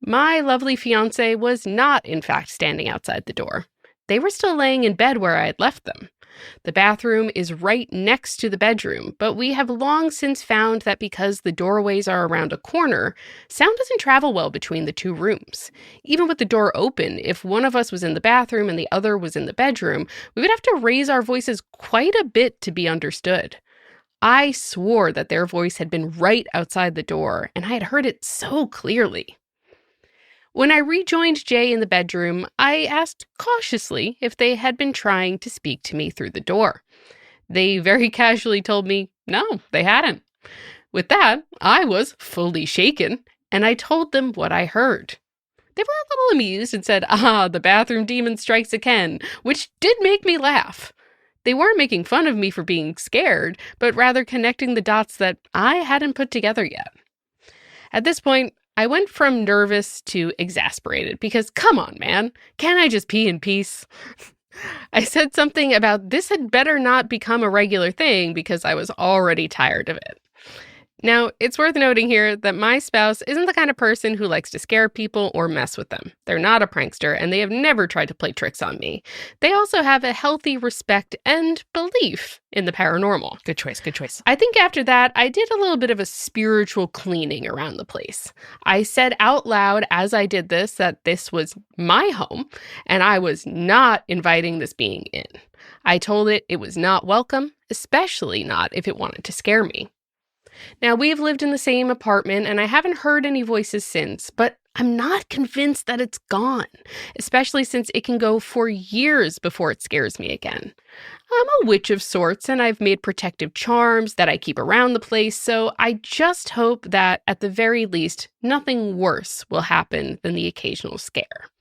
My lovely fiancé was not, in fact, standing outside the door. They were still laying in bed where I had left them. The bathroom is right next to the bedroom, but we have long since found that because the doorways are around a corner, sound doesn't travel well between the two rooms. Even with the door open, if one of us was in the bathroom and the other was in the bedroom, we would have to raise our voices quite a bit to be understood. I swore that their voice had been right outside the door, and I had heard it so clearly. When I rejoined Jay in the bedroom, I asked cautiously if they had been trying to speak to me through the door. They very casually told me, no, they hadn't. With that, I was fully shaken, and I told them what I heard. They were a little amused and said, the bathroom demon strikes again, which did make me laugh. They weren't making fun of me for being scared, but rather connecting the dots that I hadn't put together yet. At this point, I went from nervous to exasperated because, come on, man, can't I just pee in peace? I said something about this had better not become a regular thing because I was already tired of it. Now, it's worth noting here that my spouse isn't the kind of person who likes to scare people or mess with them. They're not a prankster, and they have never tried to play tricks on me. They also have a healthy respect and belief in the paranormal. Good choice, good choice. I think after that, I did a little bit of a spiritual cleaning around the place. I said out loud as I did this that this was my home, and I was not inviting this being in. I told it was not welcome, especially not if it wanted to scare me. Now, we've lived in the same apartment, and I haven't heard any voices since, but I'm not convinced that it's gone, especially since it can go for years before it scares me again. I'm a witch of sorts, and I've made protective charms that I keep around the place, so I just hope that, at the very least, nothing worse will happen than the occasional scare.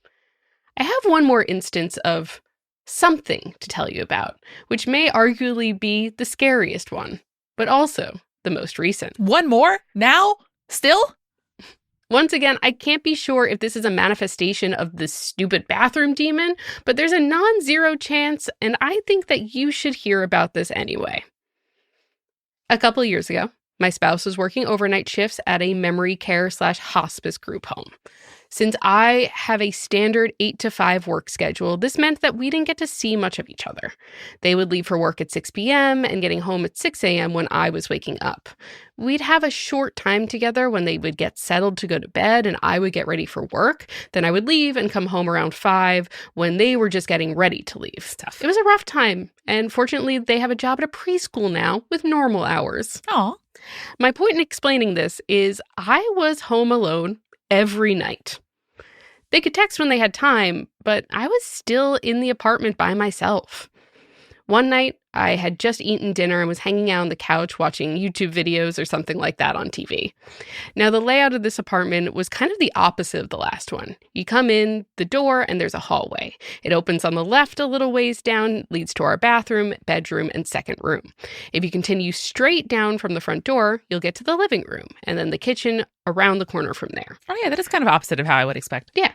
I have one more instance of something to tell you about, which may arguably be the scariest one, but also the most recent. One more? Now? Still? Once again, I can't be sure if this is a manifestation of the stupid bathroom demon, but there's a non-zero chance, and I think that you should hear about this anyway. A couple of years ago, my spouse was working overnight shifts at a memory care/hospice group home. Since I have a standard 8 to 5 work schedule, this meant that we didn't get to see much of each other. They would leave for work at 6 p.m. and getting home at 6 a.m. when I was waking up. We'd have a short time together when they would get settled to go to bed and I would get ready for work. Then I would leave and come home around 5 when they were just getting ready to leave. Tough. It was a rough time, and fortunately they have a job at a preschool now with normal hours. Aw. My point in explaining this is I was home alone every night. They could text when they had time, but I was still in the apartment by myself. One night, I had just eaten dinner and was hanging out on the couch watching YouTube videos or something like that on TV. Now, the layout of this apartment was kind of the opposite of the last one. You come in the door and there's a hallway. It opens on the left a little ways down, leads to our bathroom, bedroom, and second room. If you continue straight down from the front door, you'll get to the living room and then the kitchen around the corner from there. Oh yeah, that is kind of opposite of how I would expect. Yeah.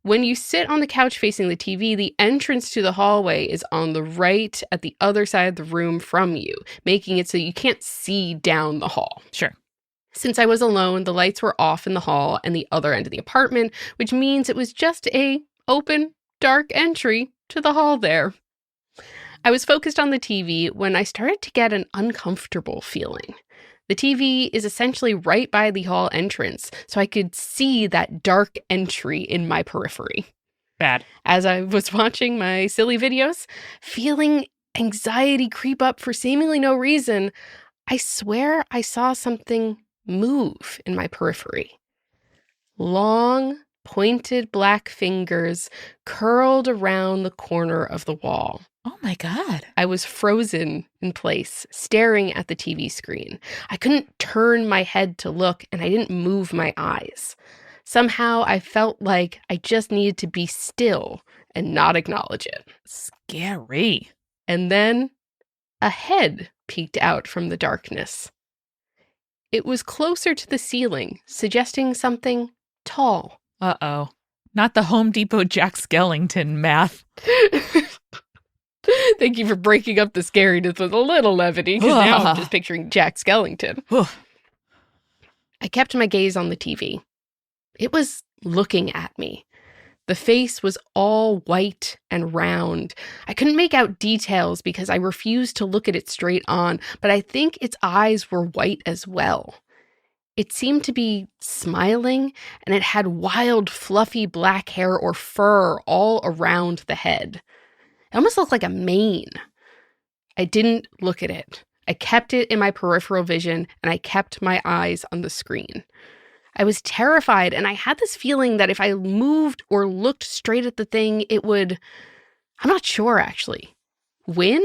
When you sit on the couch facing the TV, the entrance to the hallway is on the right at the other side of the room from you, making it so you can't see down the hall. Sure. Since I was alone, the lights were off in the hall and the other end of the apartment, which means it was just a open, dark entry to the hall there. I was focused on the TV when I started to get an uncomfortable feeling. The TV is essentially right by the hall entrance, so I could see that dark entry in my periphery. Bad. As I was watching my silly videos, feeling anxiety creep up for seemingly no reason, I swear I saw something move in my periphery. Long, pointed black fingers curled around the corner of the wall. Oh my God. I was frozen in place, staring at the TV screen. I couldn't turn my head to look, and I didn't move my eyes. Somehow, I felt like I just needed to be still and not acknowledge it. Scary. And then a head peeked out from the darkness. It was closer to the ceiling, suggesting something tall. Uh-oh. Not the Home Depot Jack Skellington math. Thank you for breaking up the scariness with a little levity, because now I'm just picturing Jack Skellington. I kept my gaze on the TV. It was looking at me. The face was all white and round. I couldn't make out details because I refused to look at it straight on, but I think its eyes were white as well. It seemed to be smiling, and it had wild, fluffy black hair or fur all around the head. It almost looked like a mane. I didn't look at it. I kept it in my peripheral vision, and I kept my eyes on the screen. I was terrified, and I had this feeling that if I moved or looked straight at the thing, it would, I'm not sure actually, win?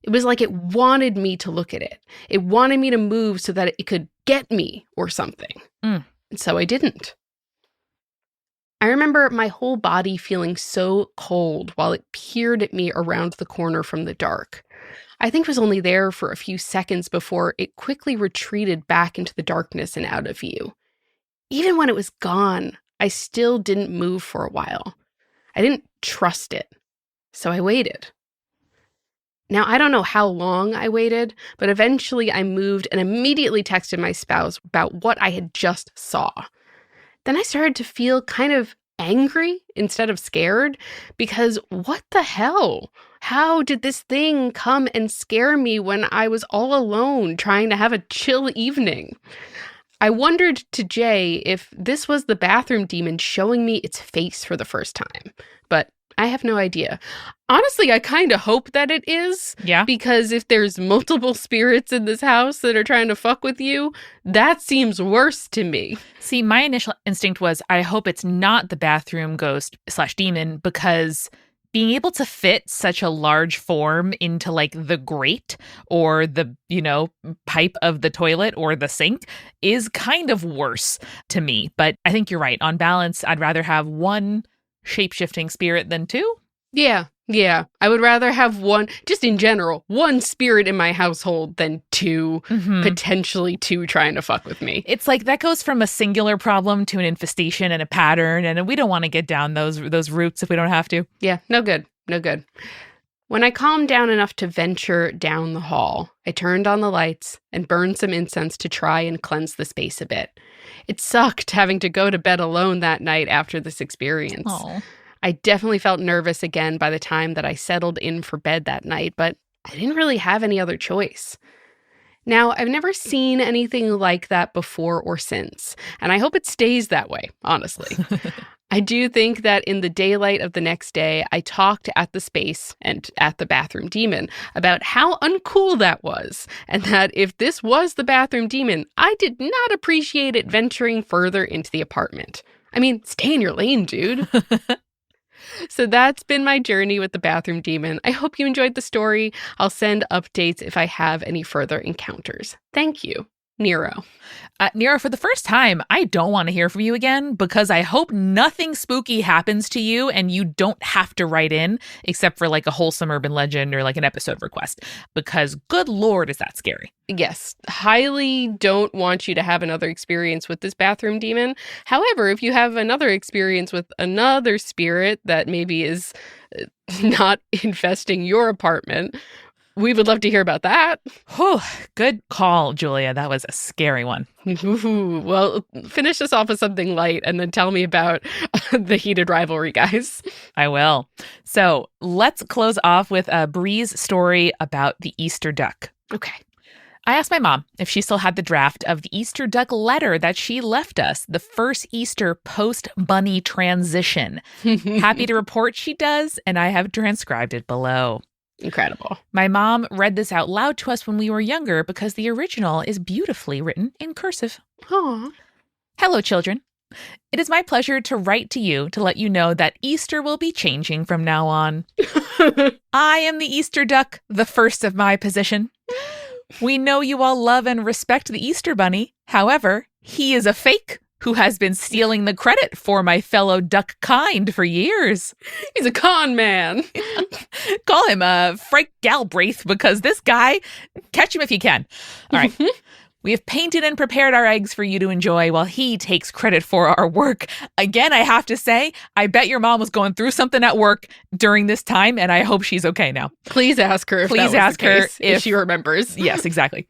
It was like it wanted me to look at it. It wanted me to move so that it could get me or something. And so I didn't. I remember my whole body feeling so cold while it peered at me around the corner from the dark. I think it was only there for a few seconds before it quickly retreated back into the darkness and out of view. Even when it was gone, I still didn't move for a while. I didn't trust it, so I waited. Now, I don't know how long I waited, but eventually I moved and immediately texted my spouse about what I had just saw. Then I started to feel kind of angry instead of scared, because what the hell? How did this thing come and scare me when I was all alone trying to have a chill evening? I wondered to Jay if this was the bathroom demon showing me its face for the first time, but I have no idea. Honestly, I kind of hope that it is. Yeah. Because if there's multiple spirits in this house that are trying to fuck with you, that seems worse to me. See, my initial instinct was, I hope it's not the bathroom ghost/demon, because being able to fit such a large form into like the grate or the, pipe of the toilet or the sink is kind of worse to me. But I think you're right. On balance, I'd rather have one shape-shifting spirit than two. Yeah. I would rather have one, just in general, one spirit in my household than two, potentially two trying to fuck with me. It's like that goes from a singular problem to an infestation and a pattern, and we don't want to get down those routes if we don't have to. Yeah, no good. When I calmed down enough to venture down the hall, I turned on the lights and burned some incense to try and cleanse the space a bit. It sucked having to go to bed alone that night after this experience. Oh. I definitely felt nervous again by the time that I settled in for bed that night, but I didn't really have any other choice. Now, I've never seen anything like that before or since, and I hope it stays that way, honestly. I do think that in the daylight of the next day, I talked at the space and at the bathroom demon about how uncool that was, and that if this was the bathroom demon, I did not appreciate it venturing further into the apartment. I mean, stay in your lane, dude. So that's been my journey with the bathroom demon. I hope you enjoyed the story. I'll send updates if I have any further encounters. Thank you, Nero. Nero, for the first time, I don't want to hear from you again, because I hope nothing spooky happens to you and you don't have to write in, except for like a wholesome urban legend or like an episode request, because good Lord, is that scary. Yes, highly don't want you to have another experience with this bathroom demon. However, if you have another experience with another spirit that maybe is not infesting your apartment, we would love to hear about that. Whew, good call, Julia. That was a scary one. Ooh, well, finish us off with something light and then tell me about the heated rivalry, guys. I will. So let's close off with a Bree's story about the Easter duck. Okay. I asked my mom if she still had the draft of the Easter duck letter that she left us, the first Easter post-bunny transition. Happy to report she does, and I have transcribed it below. Incredible. My mom read this out loud to us when we were younger because the original is beautifully written in cursive. Aww. Hello, children. It is my pleasure to write to you to let you know that Easter will be changing from now on. I am the Easter duck, the first of my position. We know you all love and respect the Easter bunny. However, he is a fake who has been stealing the credit for my fellow duck kind for years. He's a con man. Call him Frank Galbraith, because this guy, catch him if you can. All right. We have painted and prepared our eggs for you to enjoy while he takes credit for our work. Again, I have to say, I bet your mom was going through something at work during this time, and I hope she's okay now. Please ask her if she remembers. Yes, exactly.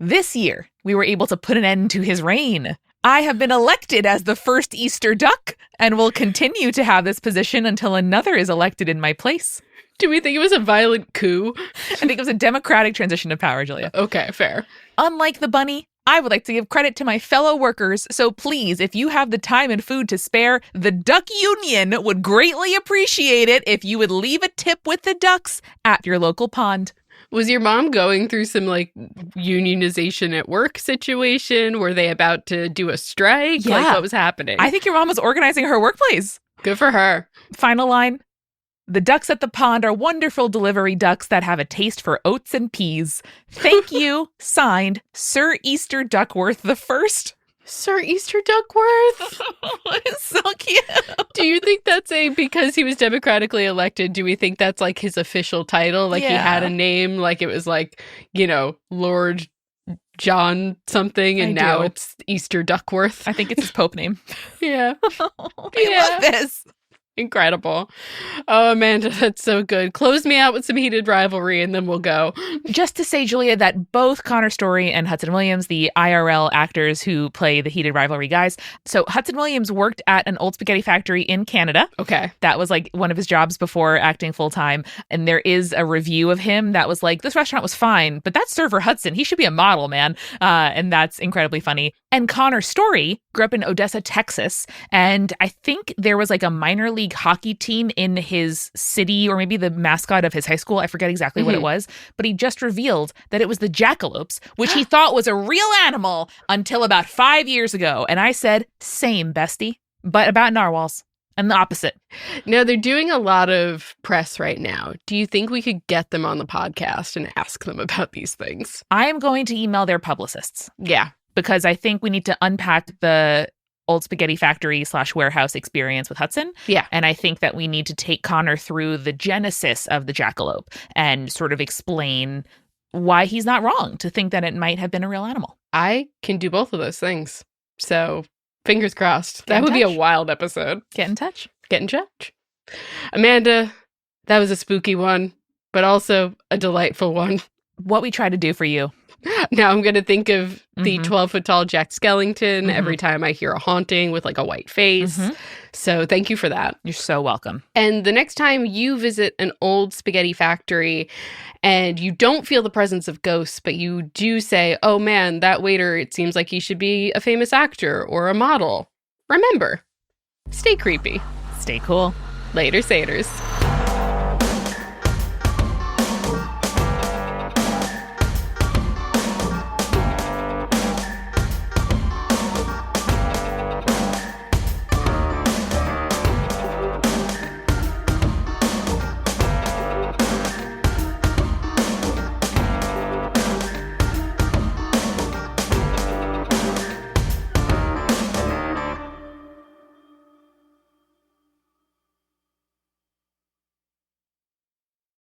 This year, we were able to put an end to his reign. I have been elected as the first Easter duck and will continue to have this position until another is elected in my place. Do we think it was a violent coup? I think it was a democratic transition of power, Julia. Okay, fair. Unlike the bunny, I would like to give credit to my fellow workers, so please, if you have the time and food to spare, the Duck Union would greatly appreciate it if you would leave a tip with the ducks at your local pond. Was your mom going through some like unionization at work situation? Were they about to do a strike? Yeah. Like what was happening? I think your mom was organizing her workplace. Good for her. Final line. The ducks at the pond are wonderful delivery ducks that have a taste for oats and peas. Thank you. Signed, Sir Easter Duckworth the First. Sir Easter Duckworth? It's so cute. Do you think that's because he was democratically elected, do we think that's like his official title? Like he had a name, like it was like, Lord John something, and now it's Easter Duckworth? I think it's his Pope name. Yeah. I love this. Incredible. Oh, Amanda, that's so good. Close me out with some heated rivalry and then we'll go. Just to say, Julia, that both Connor Story and Hudson Williams, the IRL actors who play the heated rivalry guys. So Hudson Williams worked at an old spaghetti factory in Canada. Okay. That was like one of his jobs before acting full time. And there is a review of him that was like, this restaurant was fine, but that server Hudson, he should be a model, man. And that's incredibly funny. And Connor Story grew up in Odessa, Texas. And I think there was like a minor league hockey team in his city, or maybe the mascot of his high school. I forget exactly what it was. But he just revealed that it was the jackalopes, which he thought was a real animal until about 5 years ago. And I said, same, bestie, but about narwhals. And the opposite. No, they're doing a lot of press right now. Do you think we could get them on the podcast and ask them about these things? I am going to email their publicists. Yeah. Because I think we need to unpack the old spaghetti factory / warehouse experience with Hudson. Yeah. And I think that we need to take Connor through the genesis of the jackalope and sort of explain why he's not wrong to think that it might have been a real animal. I can do both of those things. So fingers crossed. That would be a wild episode. Get in touch. Get in touch. Amanda, that was a spooky one, but also a delightful one. What we try to do for you. Now I'm going to think of the 12-foot tall Jack Skellington every time I hear a haunting with like a white face. So thank you for that. You're so welcome. And the next time you visit an old spaghetti factory and you don't feel the presence of ghosts, but you do say, oh man, that waiter, it seems like he should be a famous actor or a model. Remember, stay creepy. Stay cool. Later, Saters.